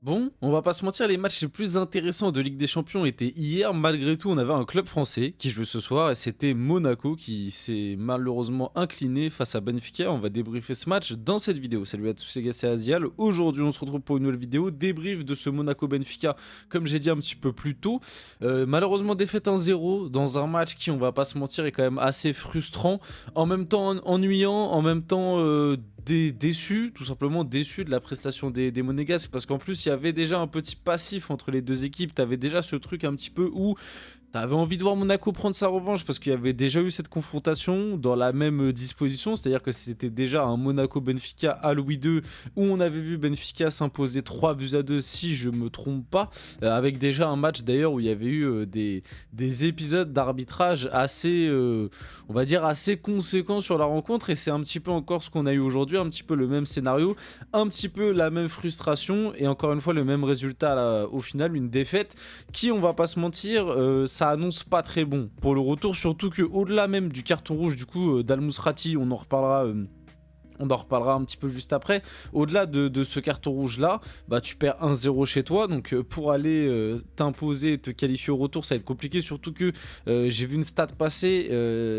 Bon, on va pas se mentir, les matchs les plus intéressants de Ligue des Champions étaient hier. Malgré tout, on avait un club français qui jouait ce soir et c'était Monaco qui s'est malheureusement incliné face à Benfica. On va débriefer ce match dans cette vidéo. Salut à tous les gars, c'est Azial. Aujourd'hui, on se retrouve pour une nouvelle vidéo. Débrief de ce Monaco-Benfica, comme j'ai dit un petit peu plus tôt. Malheureusement, défaite 1-0 dans un match qui, on va pas se mentir, est quand même assez frustrant. En même temps ennuyant, en même temps déçu, tout simplement déçu de la prestation des Monégasques, parce qu'en plus il y avait déjà un petit passif entre les deux équipes. T'avais déjà ce truc un petit peu où t'avais envie de voir Monaco prendre sa revanche parce qu'il y avait déjà eu cette confrontation dans la même disposition, c'est-à-dire que c'était déjà un Monaco-Benfica à Louis II où on avait vu Benfica s'imposer 3-2 si je me trompe pas, avec déjà un match d'ailleurs où il y avait eu des épisodes d'arbitrage assez, on va dire, assez conséquents sur la rencontre, et c'est un petit peu encore ce qu'on a eu aujourd'hui, un petit peu le même scénario, un petit peu la même frustration et encore une fois le même résultat là, au final, une défaite qui, on va pas se mentir, ça annonce pas très bon pour le retour, surtout que au-delà même du carton rouge du coup d'Al-Mousrati, on en reparlera un petit peu juste après. Au-delà de ce carton rouge là, bah tu perds 1-0 chez toi, donc pour aller t'imposer et te qualifier au retour, ça va être compliqué, surtout que j'ai vu une stat passer,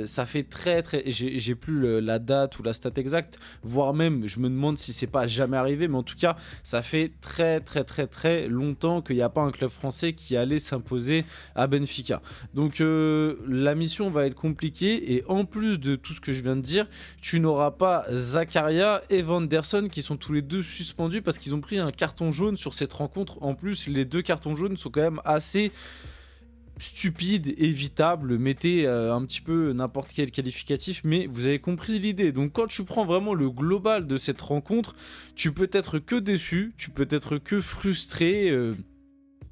ça fait très j'ai plus la date ou la stat exacte, voire même je me demande si c'est pas jamais arrivé, mais en tout cas ça fait très longtemps qu'il n'y a pas un club français qui allait s'imposer à Benfica. Donc la mission va être compliquée, et en plus de tout ce que je viens de dire, tu n'auras pas Zakaria et Vanderson qui sont tous les deux suspendus parce qu'ils ont pris un carton jaune sur cette rencontre. En plus, les deux cartons jaunes sont quand même assez stupides, évitables. Mettez un petit peu n'importe quel qualificatif, mais vous avez compris l'idée. Donc quand tu prends vraiment le global de cette rencontre, tu peux être que déçu, tu peux être que frustré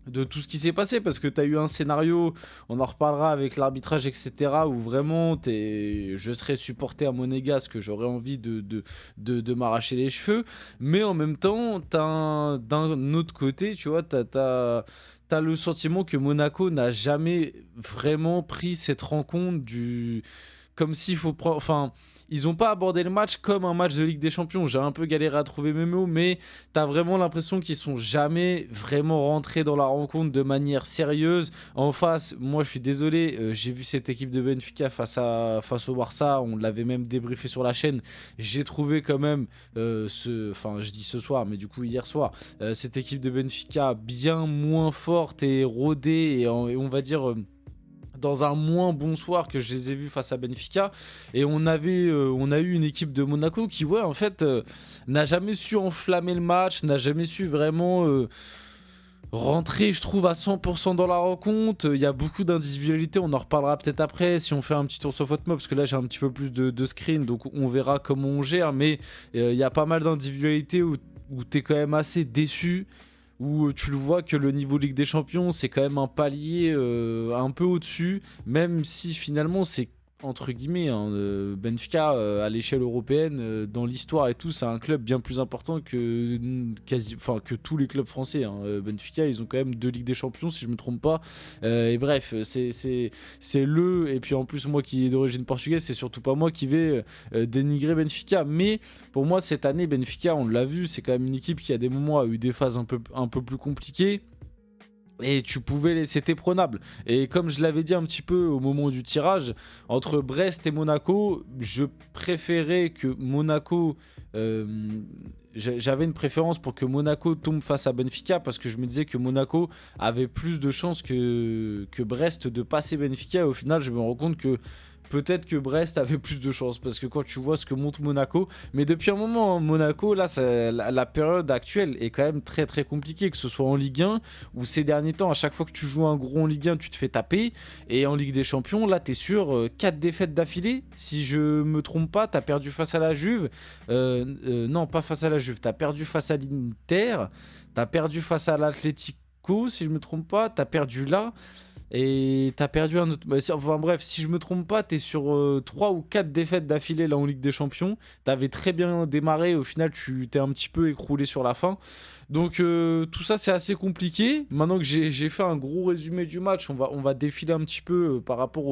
de tout ce qui s'est passé, parce que tu as eu un scénario, on en reparlera avec l'arbitrage, etc., où vraiment je serais supporter à Monégasque, que j'aurais envie de m'arracher les cheveux, mais en même temps, d'un autre côté, tu vois, t'as le sentiment que Monaco n'a jamais vraiment pris cette rencontre comme s'il faut prendre. Enfin, ils n'ont pas abordé le match comme un match de Ligue des Champions. J'ai un peu galéré à trouver mes mots, mais t'as vraiment l'impression qu'ils sont jamais vraiment rentrés dans la rencontre de manière sérieuse. En face, moi je suis désolé, j'ai vu cette équipe de Benfica face au Barça, on l'avait même débriefé sur la chaîne. J'ai trouvé quand même, enfin je dis ce soir, mais du coup hier soir, cette équipe de Benfica bien moins forte et rodée, et on va dire dans un moins bon soir que je les ai vus face à Benfica. Et on a eu une équipe de Monaco qui, ouais, en fait, n'a jamais su enflammer le match, n'a jamais su vraiment rentrer, je trouve, à 100% dans la rencontre. Il y a beaucoup d'individualité, on en reparlera peut-être après si on fait un petit tour sur Fotmob, parce que là j'ai un petit peu plus de screen, donc on verra comment on gère. Mais il y a pas mal d'individualité où t'es quand même assez déçu, où tu le vois que le niveau Ligue des Champions, c'est quand même un palier un peu au-dessus, même si finalement c'est entre guillemets, hein, Benfica à l'échelle européenne, dans l'histoire et tout, c'est un club bien plus important que que tous les clubs français, hein. Benfica, ils ont quand même 2 Ligues des Champions si je me trompe pas. Et bref, et puis en plus moi qui est d'origine portugaise, c'est surtout pas moi qui vais dénigrer Benfica. Mais pour moi cette année, Benfica, on l'a vu, c'est quand même une équipe qui à des moments a eu des phases un peu plus compliquées. Et c'était prenable. Et comme je l'avais dit un petit peu au moment du tirage, entre Brest et Monaco, je préférais que Monaco. J'avais une préférence pour que Monaco tombe face à Benfica, parce que je me disais que Monaco avait plus de chances que Brest de passer Benfica. Et au final, je me rends compte que peut-être que Brest avait plus de chance, parce que quand tu vois ce que monte Monaco, mais depuis un moment, hein, Monaco, là, la période actuelle est quand même très compliquée, que ce soit en Ligue 1, où ces derniers temps, à chaque fois que tu joues un gros en Ligue 1, tu te fais taper, et en Ligue des Champions, là, t'es sur 4 défaites d'affilée, si je me trompe pas. T'as perdu face à la Juve, non, pas face à la Juve, t'as perdu face à l'Inter, t'as perdu face à l'Atlético, si je me trompe pas, t'as perdu là, et t'as perdu un autre. Enfin bref, si je me trompe pas, t'es sur 3 ou 4 défaites d'affilée là en Ligue des Champions. T'avais très bien démarré, au final tu t'es un petit peu écroulé sur la fin. Donc tout ça c'est assez compliqué. Maintenant que j'ai fait un gros résumé du match, on va défiler un petit peu par rapport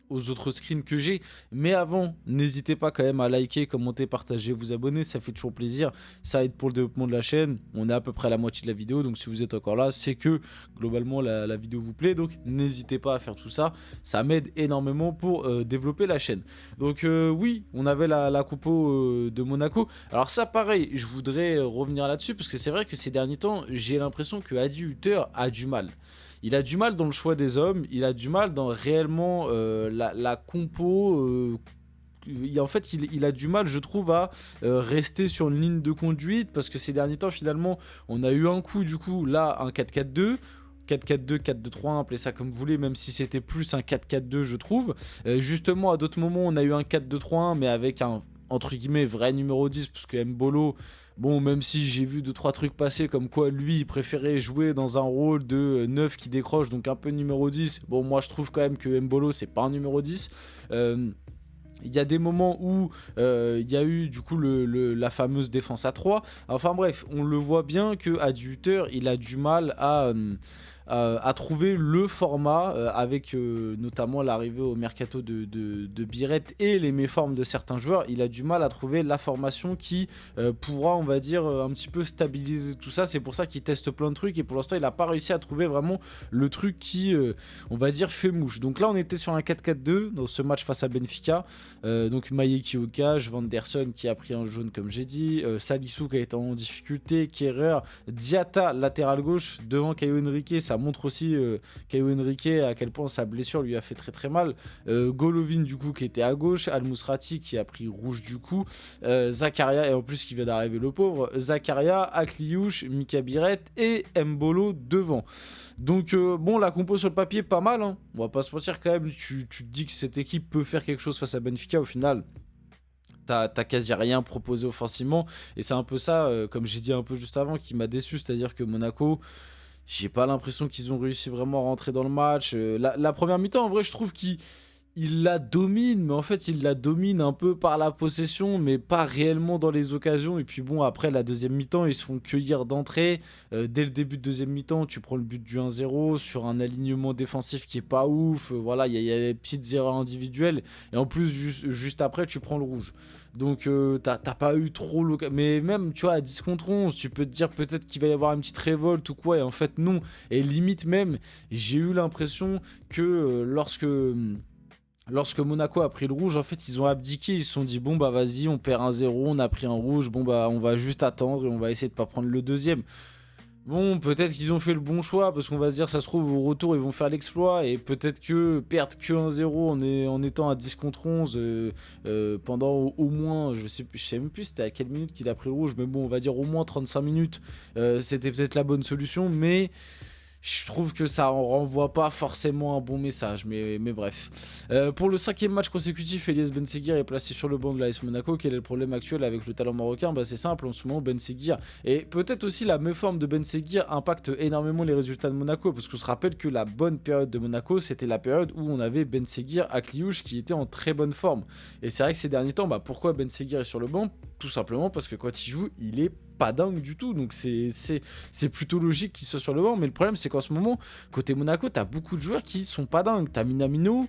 aux autres screens que j'ai. Mais avant, n'hésitez pas quand même à liker, commenter, partager, vous abonner, ça fait toujours plaisir. Ça aide pour le développement de la chaîne. On est à peu près à la moitié de la vidéo, donc si vous êtes encore là, c'est que globalement la vidéo vous plaît. Donc n'hésitez pas à faire tout ça. Ça m'aide énormément pour développer la chaîne. Donc oui, on avait la compo de Monaco. Alors ça pareil, je voudrais revenir là-dessus parce que c'est vrai que ces derniers temps, j'ai l'impression que Adi Hutter a du mal. Il a du mal dans le choix des hommes, il a du mal dans réellement la compo. En fait, il a du mal, je trouve, à rester sur une ligne de conduite parce que ces derniers temps, finalement, on a eu un coup, du coup, là, un 4-4-2. 4-4-2, 4-2-3-1, appelez ça comme vous voulez, même si c'était plus un 4-4-2, je trouve. Justement, à d'autres moments, on a eu un 4-2-3-1, mais avec un, entre guillemets, vrai numéro 10, parce que Mbolo, bon, même si j'ai vu 2-3 trucs passer, comme quoi lui, il préférait jouer dans un rôle de 9 qui décroche, donc un peu numéro 10. Bon, moi, je trouve quand même que Mbolo, c'est pas un numéro 10. Il y a des moments où il y a eu du coup la fameuse défense à 3. Enfin bref, on le voit bien que Adi Hutter, il a du mal à trouver le format avec notamment l'arrivée au mercato de Biret et les méformes de certains joueurs. Il a du mal à trouver la formation qui pourra, on va dire, un petit peu stabiliser tout ça. C'est pour ça qu'il teste plein de trucs et pour l'instant il n'a pas réussi à trouver vraiment le truc qui, on va dire, fait mouche. Donc là on était sur un 4-4-2 dans ce match face à Benfica. Donc Mayeki au cage, Vanderson qui a pris un jaune comme j'ai dit, Salisu qui a été en difficulté, Kerrer, Diatta latéral gauche devant Caio Henrique. Ça montre aussi Caio Henrique à quel point sa blessure lui a fait très très mal. Golovin du coup qui était à gauche, Al Musrati qui a pris rouge du coup, Zakaria et en plus qui vient d'arriver le pauvre, Zakaria, Akliouche, Mika Biret et Mbolo devant. Donc bon, la compo sur le papier pas mal, hein. On va pas se mentir quand même, tu te dis que cette équipe peut faire quelque chose face à Benfica, au final t'as quasi rien proposé offensivement et c'est un peu ça, comme j'ai dit un peu juste avant, qui m'a déçu, c'est-à-dire que Monaco, j'ai pas l'impression qu'ils ont réussi vraiment à rentrer dans le match. La première mi-temps, en vrai, je trouve qu'ils la dominent, mais en fait, ils la dominent un peu par la possession, mais pas réellement dans les occasions. Et puis bon, après, la deuxième mi-temps, ils se font cueillir d'entrée. Dès le début de deuxième mi-temps, tu prends le but du 1-0 sur un alignement défensif qui est pas ouf. Voilà, il y a des petites erreurs individuelles. Et en plus, juste après, tu prends le rouge. Donc t'as pas eu trop l'occasion. Mais même, tu vois, à 10 contre 11, tu peux te dire peut-être qu'il va y avoir une petite révolte ou quoi. Et en fait, non. Et limite même, j'ai eu l'impression que lorsque Monaco a pris le rouge, en fait, ils ont abdiqué. Ils se sont dit, bon, bah vas-y, on perd 1-0, on a pris un rouge. Bon, bah on va juste attendre et on va essayer de pas prendre le deuxième. Bon, peut-être qu'ils ont fait le bon choix, parce qu'on va se dire, ça se trouve, au retour, ils vont faire l'exploit, et peut-être que perdre que 1-0 en étant à 10 contre 11 pendant au moins, je sais même plus c'était à quelle minute qu'il a pris le rouge, mais bon, on va dire au moins 35 minutes, c'était peut-être la bonne solution, mais je trouve que ça en renvoie pas forcément un bon message, mais bref. Pour le 5e match consécutif, Elias Benseghir est placé sur le banc de l'AS Monaco. Quel est le problème actuel avec le talent marocain? Bah, c'est simple, en ce moment, Benseghir, et peut-être aussi la méforme de Benseghir impacte énormément les résultats de Monaco, parce qu'on se rappelle que la bonne période de Monaco, c'était la période où on avait Benseghir, Akliouche qui était en très bonne forme. Et c'est vrai que ces derniers temps, bah, pourquoi Benseghir est sur le banc? Tout simplement parce que quand il joue, il est pas dingue du tout, donc c'est plutôt logique qu'il soit sur le banc, mais le problème c'est qu'en ce moment, côté Monaco, t'as beaucoup de joueurs qui sont pas dingues. T'as Minamino,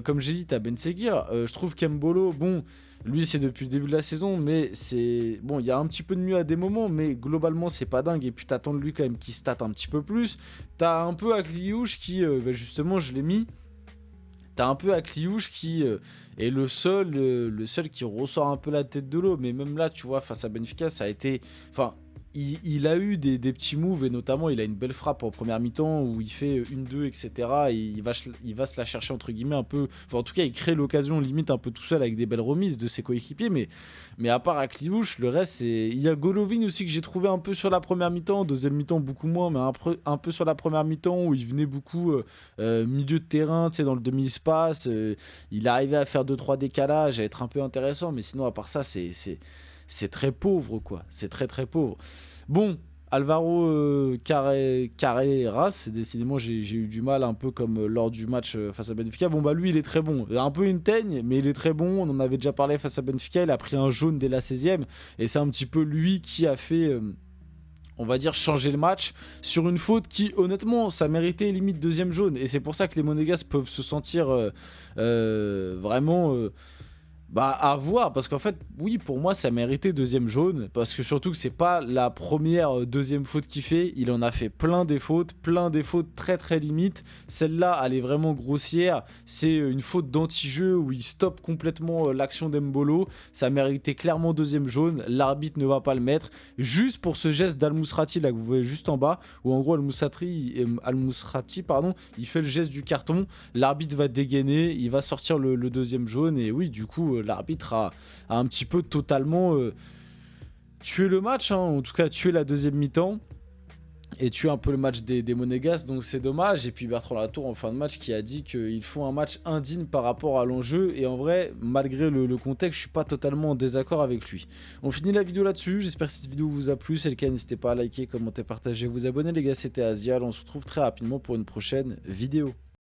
comme j'ai dit, t'as Benseghir, je trouve qu'Embolo, bon, lui c'est depuis le début de la saison, mais c'est... Bon, il y a un petit peu de mieux à des moments, mais globalement c'est pas dingue, et puis t'attends de lui quand même qu'il state un petit peu plus. T'as un peu Akliouche qui, bah, justement, je l'ai mis, t'as un peu Akliouche qui est le seul qui ressort un peu la tête de l'eau. Mais même là, tu vois, face à Benfica, ça a été... Enfin, il a eu des petits moves, et notamment, il a une belle frappe en première mi-temps où il fait 1-2, etc. Et il va se la chercher, entre guillemets, un peu... Enfin, en tout cas, il crée l'occasion, limite, un peu tout seul avec des belles remises de ses coéquipiers. Mais à part Akliouche, le reste, c'est... Il y a Golovin aussi que j'ai trouvé un peu sur la première mi-temps. Deuxième mi-temps, beaucoup moins, mais un peu sur la première mi-temps où il venait beaucoup milieu de terrain, tu sais, dans le demi-espace. Il arrivait à faire 2-3 décalages, à être un peu intéressant. Mais sinon, à part ça, c'est très pauvre, quoi. C'est très très pauvre. Bon, Alvaro Carreras, décidément j'ai eu du mal, un peu comme lors du match face à Benfica. Bon, bah lui il est très bon, un peu une teigne, mais il est très bon. On en avait déjà parlé face à Benfica, il a pris un jaune dès la 16e, et c'est un petit peu lui qui a fait... on va dire, changer le match sur une faute qui, honnêtement, ça méritait limite deuxième jaune. Et c'est pour ça que les Monégasques peuvent se sentir vraiment... bah à voir, parce qu'en fait oui, pour moi ça méritait deuxième jaune, parce que surtout que c'est pas la première deuxième faute qu'il fait, il en a fait plein des fautes très très limites. Celle-là elle est vraiment grossière, c'est une faute d'anti-jeu où il stoppe complètement l'action d'Embolo, ça méritait clairement deuxième jaune, l'arbitre ne va pas le mettre, juste pour ce geste d'Al-Mousrati là que vous voyez juste en bas, où en gros Al-Mousrati pardon, il fait le geste du carton, l'arbitre va dégainer, il va sortir le deuxième jaune, et oui du coup l'arbitre a un petit peu totalement tué le match, hein, en tout cas tué la deuxième mi-temps et tué un peu le match des Monégasques, donc c'est dommage. Et puis Bertrand Latour en fin de match qui a dit qu'ils font un match indigne par rapport à l'enjeu, et en vrai malgré le contexte je suis pas totalement en désaccord avec lui. On finit la vidéo là-dessus, j'espère que cette vidéo vous a plu, c'est le cas n'hésitez pas à liker, commenter, partager, vous abonner les gars, c'était Asial, on se retrouve très rapidement pour une prochaine vidéo.